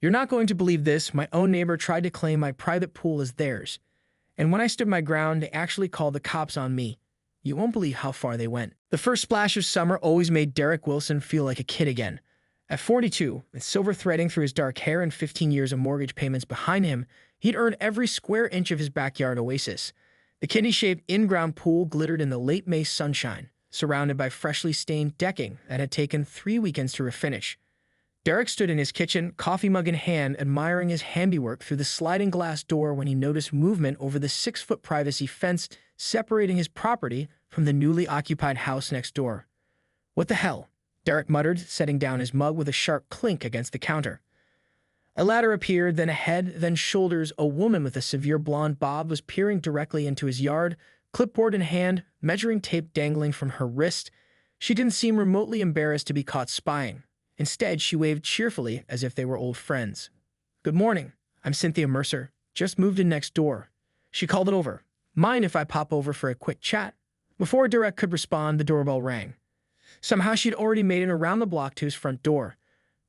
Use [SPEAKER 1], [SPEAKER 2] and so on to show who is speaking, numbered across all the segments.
[SPEAKER 1] You're not going to believe this. My own neighbor tried to claim my private pool as theirs. And when I stood my ground, they actually called the cops on me. You won't believe how far they went. The first splash of summer always made Derek Wilson feel like a kid again. At 42, with silver threading through his dark hair and 15 years of mortgage payments behind him, he'd earned every square inch of his backyard oasis. The kidney-shaped in-ground pool glittered in the late May sunshine, surrounded by freshly stained decking that had taken 3 weekends to refinish. Derek stood in his kitchen, coffee mug in hand, admiring his handiwork through the sliding glass door when he noticed movement over the 6-foot privacy fence separating his property from the newly occupied house next door. "What the hell?" Derek muttered, setting down his mug with a sharp clink against the counter. A ladder appeared, then a head, then shoulders. A woman with a severe blonde bob was peering directly into his yard, clipboard in hand, measuring tape dangling from her wrist. She didn't seem remotely embarrassed to be caught spying. Instead, she waved cheerfully as if they were old friends. "Good morning. I'm Cynthia Mercer. Just moved in next door." She called it over. "Mind if I pop over for a quick chat?" Before Derek could respond, the doorbell rang. Somehow she'd already made it around the block to his front door.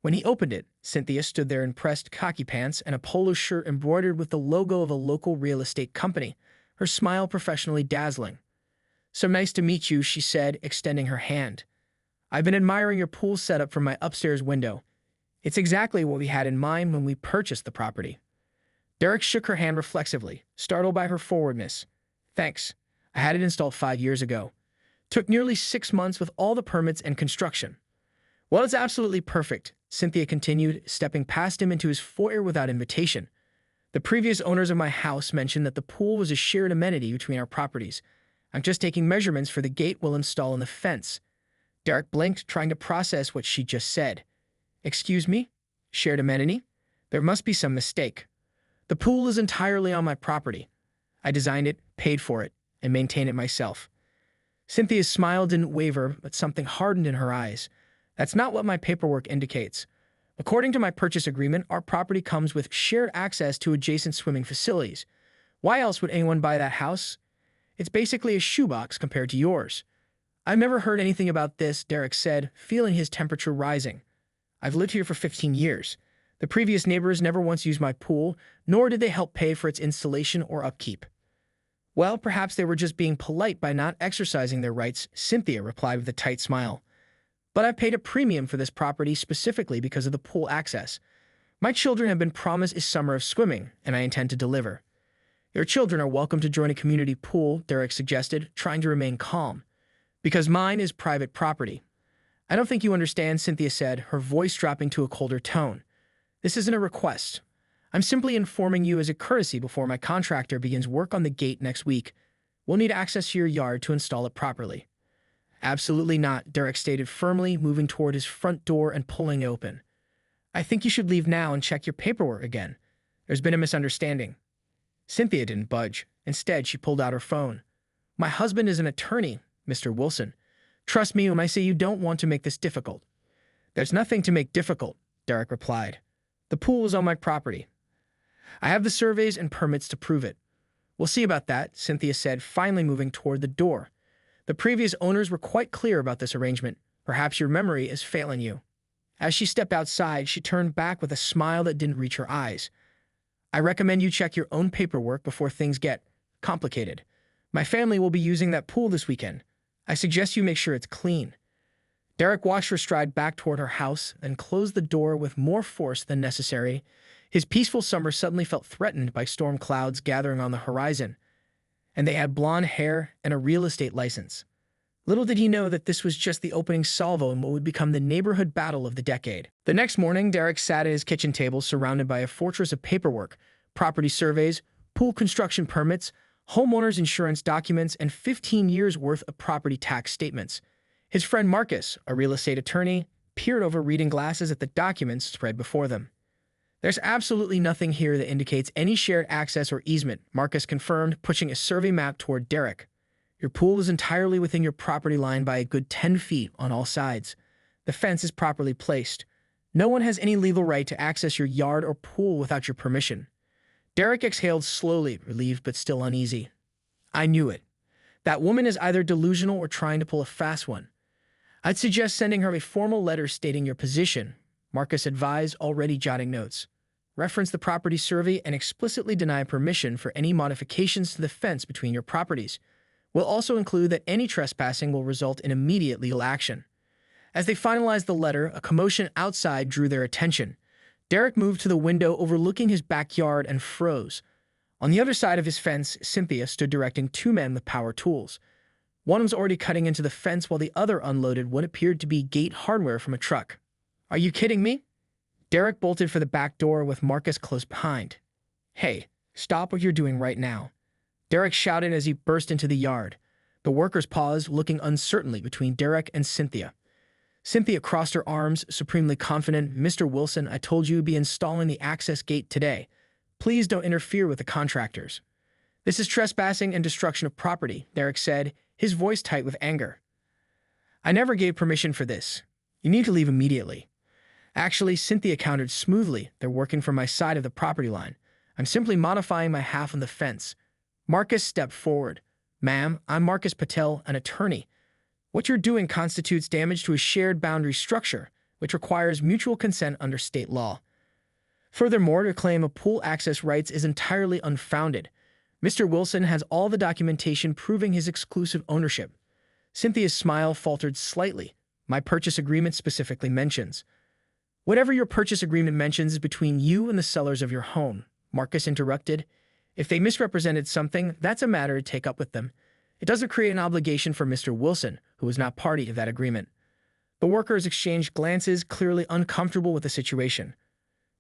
[SPEAKER 1] When he opened it, Cynthia stood there in pressed khaki pants and a polo shirt embroidered with the logo of a local real estate company, her smile professionally dazzling. "So nice to meet you," she said, extending her hand. "I've been admiring your pool setup from my upstairs window. It's exactly what we had in mind when we purchased the property." Derek shook her hand reflexively, startled by her forwardness. "Thanks. I had it installed 5 years ago. Took nearly 6 months with all the permits and construction." "Well, it's absolutely perfect," Cynthia continued, stepping past him into his foyer without invitation. "The previous owners of my house mentioned that the pool was a shared amenity between our properties. I'm just taking measurements for the gate we'll install in the fence." Derek blinked, trying to process what she just said. "Excuse me? Shared amenity? There must be some mistake. The pool is entirely on my property. I designed it, paid for it, and maintain it myself." Cynthia's smile didn't waver, but something hardened in her eyes. "That's not what my paperwork indicates. According to my purchase agreement, our property comes with shared access to adjacent swimming facilities. Why else would anyone buy that house? It's basically a shoebox compared to yours." "I've never heard anything about this," Derek said, feeling his temperature rising. "I've lived here for 15 years. The previous neighbors never once used my pool, nor did they help pay for its installation or upkeep." "Well, perhaps they were just being polite by not exercising their rights," Cynthia replied with a tight smile. "But I've paid a premium for this property specifically because of the pool access. My children have been promised a summer of swimming, and I intend to deliver." "Your children are welcome to join a community pool," Derek suggested, trying to remain calm. "Because mine is private property." "I don't think you understand," Cynthia said, her voice dropping to a colder tone. "This isn't a request. I'm simply informing you as a courtesy before my contractor begins work on the gate next week. We'll need access to your yard to install it properly." "Absolutely not," Derek stated firmly, moving toward his front door and pulling it open. "I think you should leave now and check your paperwork again. There's been a misunderstanding." Cynthia didn't budge. Instead, she pulled out her phone. "My husband is an attorney, Mr. Wilson. Trust me when I say you don't want to make this difficult." "There's nothing to make difficult," Derek replied. "The pool is on my property. I have the surveys and permits to prove it." "We'll see about that," Cynthia said, finally moving toward the door. "The previous owners were quite clear about this arrangement. Perhaps your memory is failing you." As she stepped outside, she turned back with a smile that didn't reach her eyes. "I recommend you check your own paperwork before things get complicated. My family will be using that pool this weekend. I suggest you make sure it's clean." Derek watched her stride back toward her house and closed the door with more force than necessary. His peaceful summer suddenly felt threatened by storm clouds gathering on the horizon, and they had blonde hair and a real estate license. Little did he know that this was just the opening salvo in what would become the neighborhood battle of the decade. The next morning, Derek sat at his kitchen table surrounded by a fortress of paperwork, property surveys, pool construction permits, homeowners insurance documents, and 15 years' worth of property tax statements. His friend Marcus, a real estate attorney, peered over reading glasses at the documents spread before them. "There's absolutely nothing here that indicates any shared access or easement," Marcus confirmed, pushing a survey map toward Derek. "Your pool is entirely within your property line by a good 10 feet on all sides. The fence is properly placed. No one has any legal right to access your yard or pool without your permission." Derek exhaled slowly, relieved but still uneasy. "I knew it. That woman is either delusional or trying to pull a fast one. I'd suggest sending her a formal letter stating your position," Marcus advised, already jotting notes. reference the property survey, and explicitly deny permission for any modifications to the fence between your properties. We'll also include that any trespassing will result in immediate legal action. As they finalized the letter, a commotion outside drew their attention. Derek moved to the window overlooking his backyard and froze. On the other side of his fence, Cynthia stood directing two men with power tools. One was already cutting into the fence while the other unloaded what appeared to be gate hardware from a truck. "Are you kidding me?" Derek bolted for the back door with Marcus close behind. "Hey, stop what you're doing right now," Derek shouted as he burst into the yard. The workers paused, looking uncertainly between Derek and Cynthia. Cynthia crossed her arms, supremely confident. "Mr. Wilson, I told you to be installing the access gate today. Please don't interfere with the contractors." "This is trespassing and destruction of property," Derek said, his voice tight with anger. "I never gave permission for this. You need to leave immediately." "Actually," Cynthia countered smoothly, "they're working from my side of the property line. I'm simply modifying my half on the fence." Marcus stepped forward. "Ma'am, I'm Marcus Patel, an attorney. What you're doing constitutes damage to a shared boundary structure, which requires mutual consent under state law. Furthermore, to claim a pool access rights is entirely unfounded. Mr. Wilson has all the documentation proving his exclusive ownership." Cynthia's smile faltered slightly. "My purchase agreement specifically mentions." "Whatever your purchase agreement mentions is between you and the sellers of your home," Marcus interrupted. "If they misrepresented something, that's a matter to take up with them. It doesn't create an obligation for Mr. Wilson, who is not party to that agreement." The workers exchanged glances, clearly uncomfortable with the situation.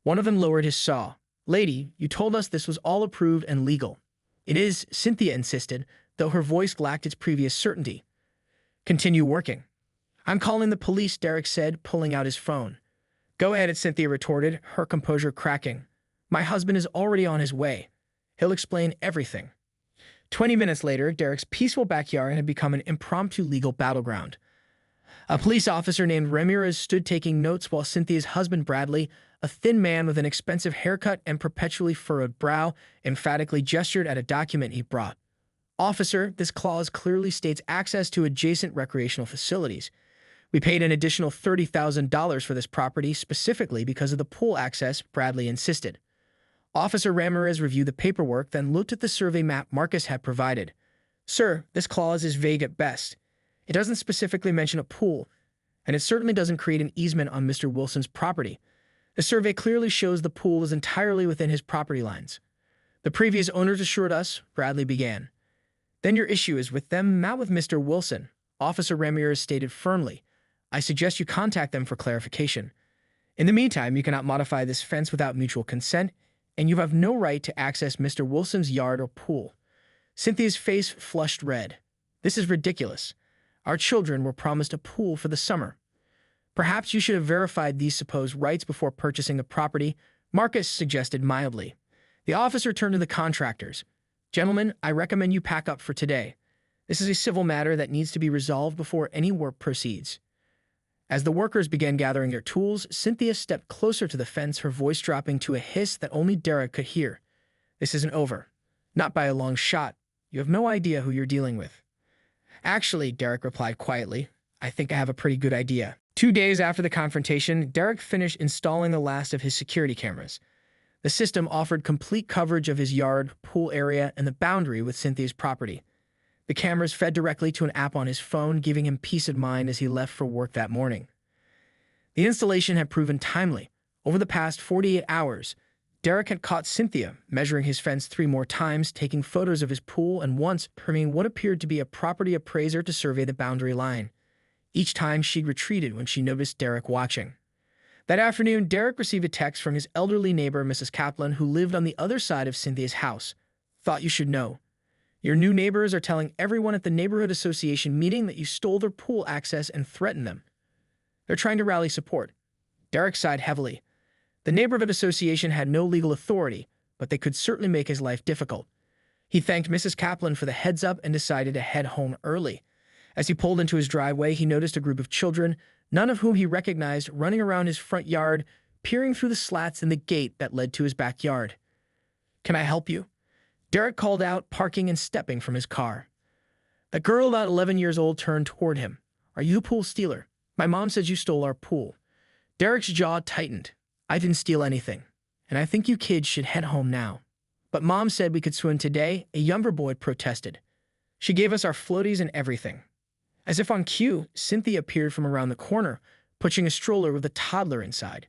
[SPEAKER 1] One of them lowered his saw. "Lady, you told us this was all approved and legal." "It is," Cynthia insisted, though her voice lacked its previous certainty. "Continue working." "I'm calling the police," Derek said, pulling out his phone. "Go ahead," Cynthia retorted, her composure cracking. "My husband is already on his way. He'll explain everything." 20 minutes later, Derek's peaceful backyard had become an impromptu legal battleground. A police officer named Ramirez stood taking notes while Cynthia's husband Bradley, a thin man with an expensive haircut and perpetually furrowed brow, emphatically gestured at a document he brought. "Officer, this clause clearly states access to adjacent recreational facilities. We paid an additional $30,000 for this property specifically because of the pool access," Bradley insisted. Officer Ramirez reviewed the paperwork, then looked at the survey map Marcus had provided. "Sir, this clause is vague at best. It doesn't specifically mention a pool, and it certainly doesn't create an easement on Mr. Wilson's property. The survey clearly shows the pool is entirely within his property lines." "The previous owners assured us," Bradley began. "Then your issue is with them, not with Mr. Wilson," Officer Ramirez stated firmly. "I suggest you contact them for clarification. In the meantime, you cannot modify this fence without mutual consent, and you have no right to access Mr. Wilson's yard or pool." Cynthia's face flushed red. "This is ridiculous. Our children were promised a pool for the summer." "Perhaps you should have verified these supposed rights before purchasing the property," Marcus suggested mildly. The officer turned to the contractors. "Gentlemen, I recommend you pack up for today. This is a civil matter that needs to be resolved before any work proceeds." As the workers began gathering their tools, Cynthia stepped closer to the fence, her voice dropping to a hiss that only Derek could hear. "This isn't over. Not by a long shot. You have no idea who you're dealing with." "Actually," Derek replied quietly, "I think I have a pretty good idea." 2 days after the confrontation, Derek finished installing the last of his security cameras. The system offered complete coverage of his yard, pool area, and the boundary with Cynthia's property. The cameras fed directly to an app on his phone, giving him peace of mind as he left for work that morning. The installation had proven timely. Over the past 48 hours, Derek had caught Cynthia measuring his fence 3 more times, taking photos of his pool, and once permitting what appeared to be a property appraiser to survey the boundary line. Each time she'd retreated when she noticed Derek watching. That afternoon, Derek received a text from his elderly neighbor, Mrs. Kaplan, who lived on the other side of Cynthia's house. "Thought you should know. Your new neighbors are telling everyone at the neighborhood association meeting that you stole their pool access and threatened them. They're trying to rally support." Derek sighed heavily. The neighborhood association had no legal authority, but they could certainly make his life difficult. He thanked Mrs. Kaplan for the heads up and decided to head home early. As he pulled into his driveway, he noticed a group of children, none of whom he recognized, running around his front yard, peering through the slats in the gate that led to his backyard. "Can I help you?" Derek called out, parking and stepping from his car. The girl, about 11 years old, turned toward him. "Are you a pool stealer? My mom says you stole our pool." Derek's jaw tightened. "I didn't steal anything." and I think you kids should head home now. But Mom said we could swim today, a younger boy protested. She gave us our floaties and everything. As if on cue, Cynthia appeared from around the corner, pushing a stroller with a toddler inside.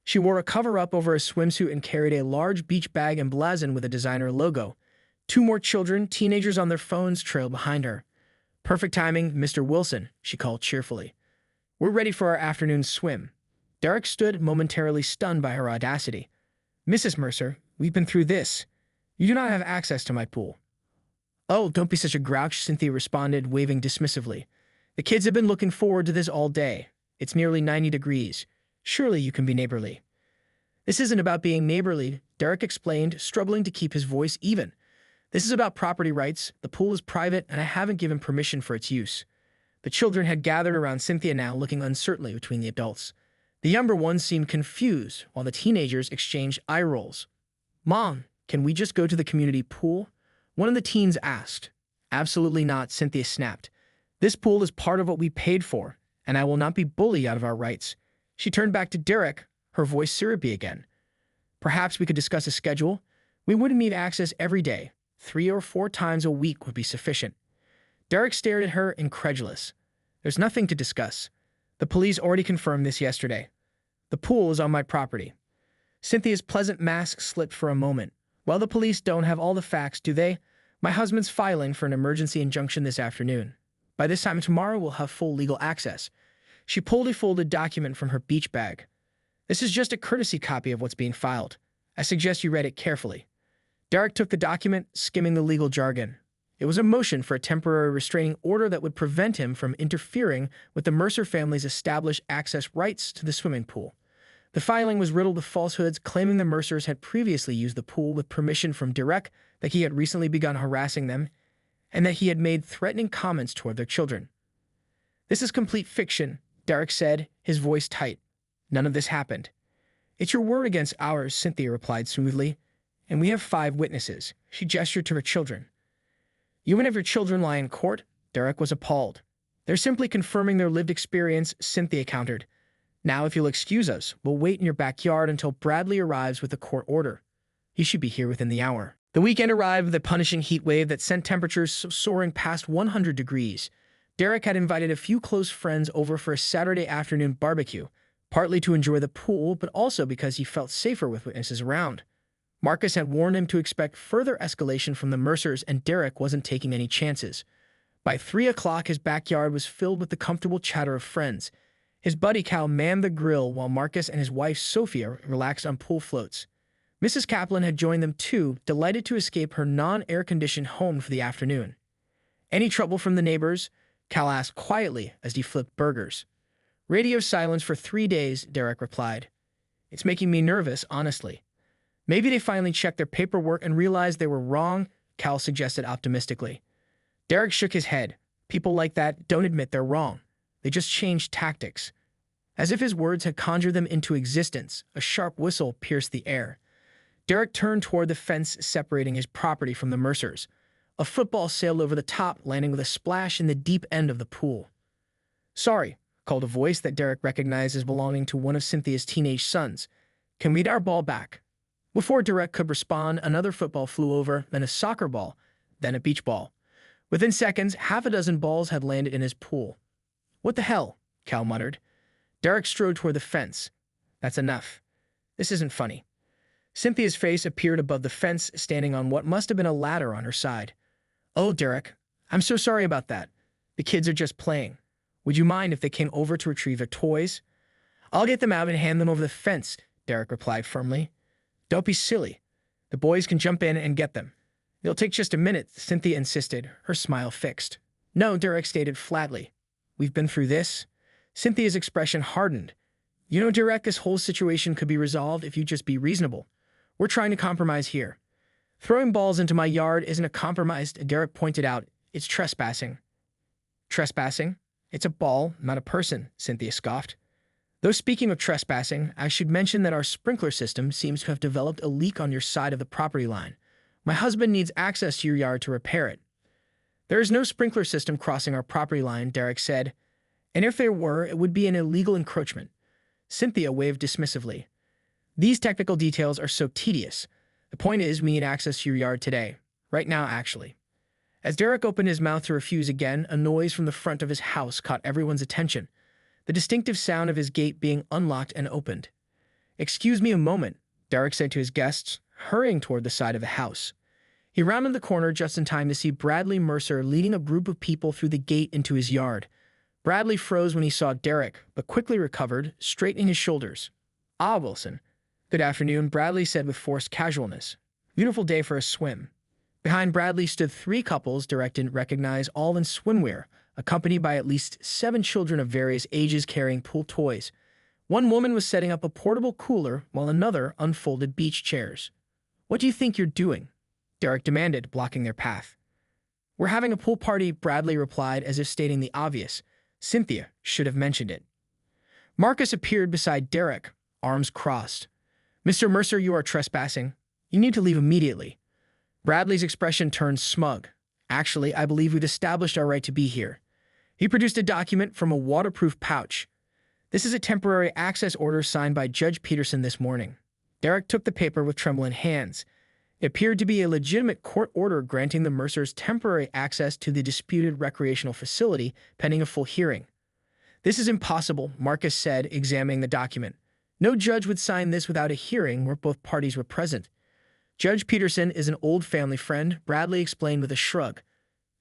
[SPEAKER 1] She wore a cover-up over a swimsuit and carried a large beach bag emblazoned with a designer logo. Two more children, teenagers on their phones, trailed behind her. Perfect timing, Mr. Wilson, she called cheerfully. We're ready for our afternoon swim. Derek stood, momentarily stunned by her audacity. Mrs. Mercer, we've been through this. You do not have access to my pool. Oh, don't be such a grouch, Cynthia responded, waving dismissively. The kids have been looking forward to this all day. It's nearly 90 degrees. Surely you can be neighborly. This isn't about being neighborly, Derek explained, struggling to keep his voice even. This is about property rights. The pool is private, and I haven't given permission for its use. The children had gathered around Cynthia now, looking uncertainly between the adults. The younger ones seemed confused, while the teenagers exchanged eye rolls. Mom, can we just go to the community pool? One of the teens asked. Absolutely not, Cynthia snapped. This pool is part of what we paid for, and I will not be bullied out of our rights. She turned back to Derek, her voice syrupy again. Perhaps we could discuss a schedule. We wouldn't need access every day. 3 or 4 times a week would be sufficient. Derek stared at her, incredulous. There's nothing to discuss. The police already confirmed this yesterday. The pool is on my property. Cynthia's pleasant mask slipped for a moment. Well, the police don't have all the facts, do they? My husband's filing for an emergency injunction this afternoon. By this time tomorrow, we'll have full legal access. She pulled a folded document from her beach bag. This is just a courtesy copy of what's being filed. I suggest you read it carefully. Derek took the document, skimming the legal jargon. It was a motion for a temporary restraining order that would prevent him from interfering with the Mercer family's established access rights to the swimming pool. The filing was riddled with falsehoods, claiming the Mercers had previously used the pool with permission from Derek, that he had recently begun harassing them, and that he had made threatening comments toward their children. This is complete fiction, Derek said, his voice tight. None of this happened. It's your word against ours, Cynthia replied smoothly. And we have 5 witnesses. She gestured to her children. You and have your children lie in court? Derek was appalled. They're simply confirming their lived experience, Cynthia countered. Now, if you'll excuse us, we'll wait in your backyard until Bradley arrives with a court order. He should be here within the hour. The weekend arrived with a punishing heat wave that sent temperatures soaring past 100 degrees. Derek had invited a few close friends over for a Saturday afternoon barbecue, partly to enjoy the pool, but also because he felt safer with witnesses around. Marcus had warned him to expect further escalation from the Mercers, and Derek wasn't taking any chances. By 3 o'clock, his backyard was filled with the comfortable chatter of friends. His buddy Cal manned the grill while Marcus and his wife Sophia relaxed on pool floats. Mrs. Kaplan had joined them too, delighted to escape her non-air-conditioned home for the afternoon. Any trouble from the neighbors? Cal asked quietly as he flipped burgers. Radio silence for 3 days, Derek replied. It's making me nervous, honestly. Maybe they finally checked their paperwork and realized they were wrong, Cal suggested optimistically. Derek shook his head. People like that don't admit they're wrong. They just change tactics. As if his words had conjured them into existence, a sharp whistle pierced the air. Derek turned toward the fence separating his property from the Mercers. A football sailed over the top, landing with a splash in the deep end of the pool. Sorry, called a voice that Derek recognized as belonging to one of Cynthia's teenage sons. Can we get our ball back? Before Derek could respond, another football flew over, then a soccer ball, then a beach ball. Within seconds, half a dozen balls had landed in his pool. What the hell? Cal muttered. Derek strode toward the fence. That's enough. This isn't funny. Cynthia's face appeared above the fence, standing on what must have been a ladder on her side. Oh, Derek, I'm so sorry about that. The kids are just playing. Would you mind if they came over to retrieve their toys? I'll get them out and hand them over the fence, Derek replied firmly. Don't be silly. The boys can jump in and get them. It'll take just a minute, Cynthia insisted, her smile fixed. No, Derek stated flatly. We've been through this. Cynthia's expression hardened. You know, Derek, this whole situation could be resolved if you just be reasonable. We're trying to compromise here. Throwing balls into my yard isn't a compromise, Derek pointed out. It's trespassing. Trespassing? It's a ball, not a person, Cynthia scoffed. Though speaking of trespassing, I should mention that our sprinkler system seems to have developed a leak on your side of the property line. My husband needs access to your yard to repair it. There is no sprinkler system crossing our property line, Derek said. And if there were, it would be an illegal encroachment. Cynthia waved dismissively. These technical details are so tedious. The point is, we need access to your yard today. Right now, actually. As Derek opened his mouth to refuse again, a noise from the front of his house caught everyone's attention. The distinctive sound of his gate being unlocked and opened. "Excuse me a moment," Derek said to his guests, hurrying toward the side of the house. He rounded the corner just in time to see Bradley Mercer leading a group of people through the gate into his yard. Bradley froze when he saw Derek, but quickly recovered, straightening his shoulders. "Ah, Wilson." "Good afternoon," Bradley said with forced casualness. "Beautiful day for a swim." Behind Bradley stood three couples Derek didn't recognize, all in swimwear, accompanied by at least 7 children of various ages carrying pool toys. One woman was setting up a portable cooler while another unfolded beach chairs. "What do you think you're doing?" Derek demanded, blocking their path. "We're having a pool party," Bradley replied, as if stating the obvious. Cynthia should have mentioned it. Marcus appeared beside Derek, arms crossed. "Mr. Mercer, you are trespassing. You need to leave immediately." Bradley's expression turned smug. "Actually, I believe we've established our right to be here." He produced a document from a waterproof pouch. "This is a temporary access order signed by Judge Peterson this morning." Derek took the paper with trembling hands. It appeared to be a legitimate court order granting the Mercers temporary access to the disputed recreational facility pending a full hearing. "This is impossible," Marcus said, examining the document. "No judge would sign this without a hearing where both parties were present." "Judge Peterson is an old family friend," Bradley explained with a shrug.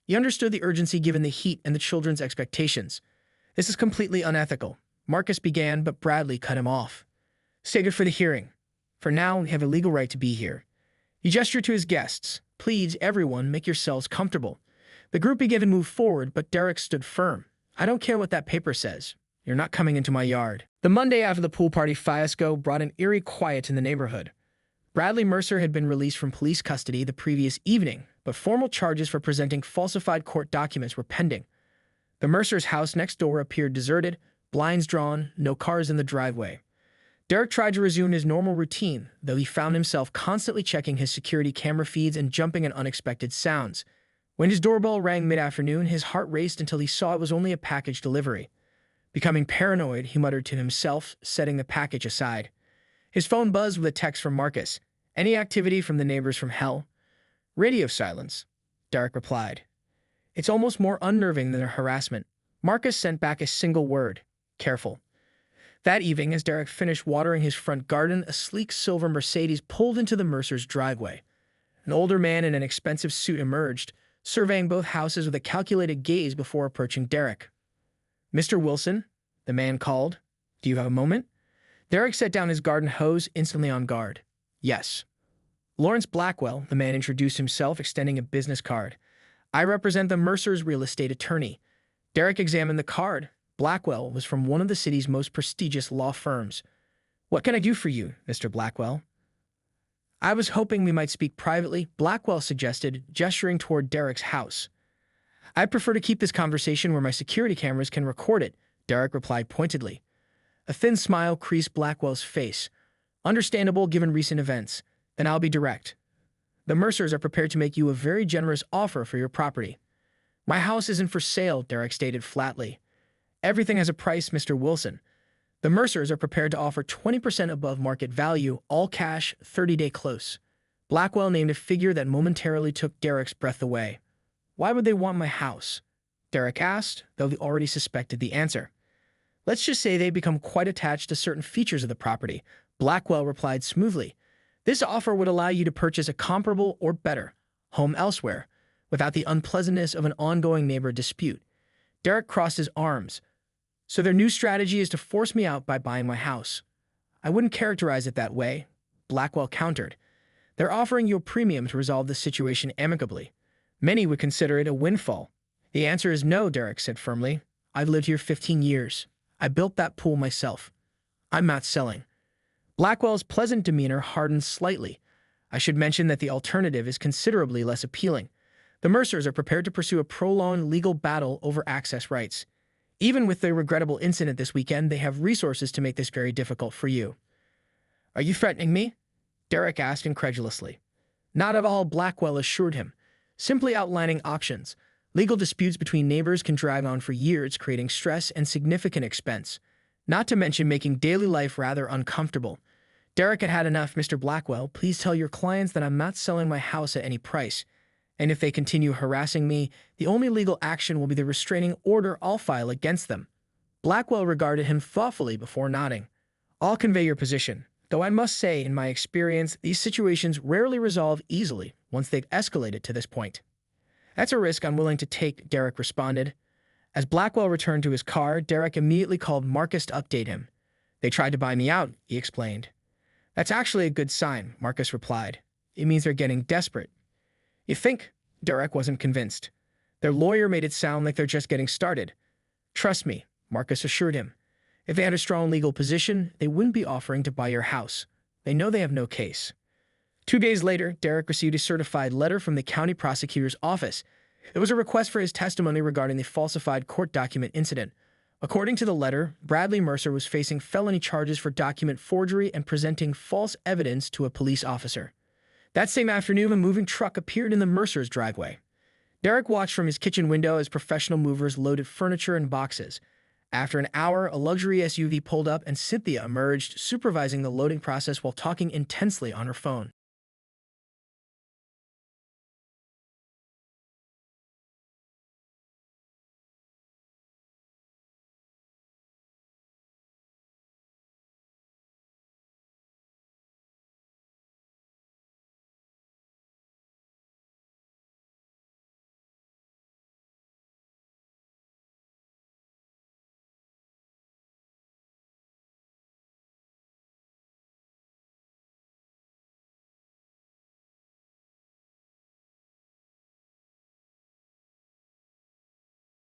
[SPEAKER 1] He understood the urgency given the heat and the children's expectations. "This is completely unethical," Marcus began, but Bradley cut him off. "Stay good for the hearing. For now, we have a legal right to be here." He gestured to his guests. "Please, everyone, make yourselves comfortable." The group began to move forward, but Derek stood firm. "I don't care what that paper says. You're not coming into my yard." The Monday after the pool party fiasco brought an eerie quiet in the neighborhood. Bradley Mercer had been released from police custody the previous evening, but formal charges for presenting falsified court documents were pending. The Mercer's house next door appeared deserted, blinds drawn, no cars in the driveway. Derek tried to resume his normal routine, though he found himself constantly checking his security camera feeds and jumping at unexpected sounds. When his doorbell rang mid-afternoon, his heart raced until he saw it was only a package delivery. Becoming paranoid, he muttered to himself, setting the package aside. His phone buzzed with a text from Marcus. "Any activity from the neighbors from hell?" "Radio silence," Derek replied. "It's almost more unnerving than a harassment." Marcus sent back a single word: "Careful." That evening, as Derek finished watering his front garden, a sleek silver Mercedes pulled into the Mercer's driveway. An older man in an expensive suit emerged, surveying both houses with a calculated gaze before approaching Derek. "Mr. Wilson," the man called. "Do you have a moment?" Derek set down his garden hose, instantly on guard. "Yes." "Lawrence Blackwell," the man introduced himself, extending a business card. "I represent the Mercer's real estate attorney." Derek examined the card. Blackwell was from one of the city's most prestigious law firms. "What can I do for you, Mr. Blackwell?" "I was hoping we might speak privately," Blackwell suggested, gesturing toward Derek's house. "I prefer to keep this conversation where my security cameras can record it," Derek replied pointedly. A thin smile creased Blackwell's face. "Understandable given recent events. Then I'll be direct. The Mercers are prepared to make you a very generous offer for your property." "My house isn't for sale," Derek stated flatly. "Everything has a price, Mr. Wilson. The Mercers are prepared to offer 20% above market value, all cash, 30-day close." Blackwell named a figure that momentarily took Derek's breath away. "Why would they want my house?" Derek asked, though he already suspected the answer. "Let's just say they become quite attached to certain features of the property," Blackwell replied smoothly. "This offer would allow you to purchase a comparable or better home elsewhere, without the unpleasantness of an ongoing neighbor dispute." Derek crossed his arms. "So their new strategy is to force me out by buying my house." "I wouldn't characterize it that way," Blackwell countered. "They're offering you a premium to resolve the situation amicably. Many would consider it a windfall." "The answer is no," Derek said firmly. "I've lived here 15 years. I built that pool myself. I'm not selling." Blackwell's pleasant demeanor hardened slightly. "I should mention that the alternative is considerably less appealing. The Mercers are prepared to pursue a prolonged legal battle over access rights. Even with the regrettable incident this weekend, they have resources to make this very difficult for you." "Are you threatening me?" Derek asked incredulously. "Not at all," Blackwell assured him. "Simply outlining options. Legal disputes between neighbors can drag on for years, creating stress and significant expense, not to mention making daily life rather uncomfortable." Derek had had enough. "Mr. Blackwell, please tell your clients that I'm not selling my house at any price. And if they continue harassing me, the only legal action will be the restraining order I'll file against them." Blackwell regarded him thoughtfully before nodding. "I'll convey your position, though I must say, in my experience, these situations rarely resolve easily once they've escalated to this point." "That's a risk I'm willing to take," Derek responded. As Blackwell returned to his car, Derek immediately called Marcus to update him. "They tried to buy me out," he explained. "That's actually a good sign," Marcus replied. "It means they're getting desperate." "You think?" Derek wasn't convinced. "Their lawyer made it sound like they're just getting started." "Trust me," Marcus assured him. "If they had a strong legal position, they wouldn't be offering to buy your house. They know they have no case." 2 days later, Derek received a certified letter from the county prosecutor's office. It was a request for his testimony regarding the falsified court document incident. According to the letter, Bradley Mercer was facing felony charges for document forgery and presenting false evidence to a police officer. That same afternoon, a moving truck appeared in the Mercer's driveway. Derek watched from his kitchen window as professional movers loaded furniture and boxes. After an hour, a luxury SUV pulled up and Cynthia emerged, supervising the loading process while talking intensely on her phone.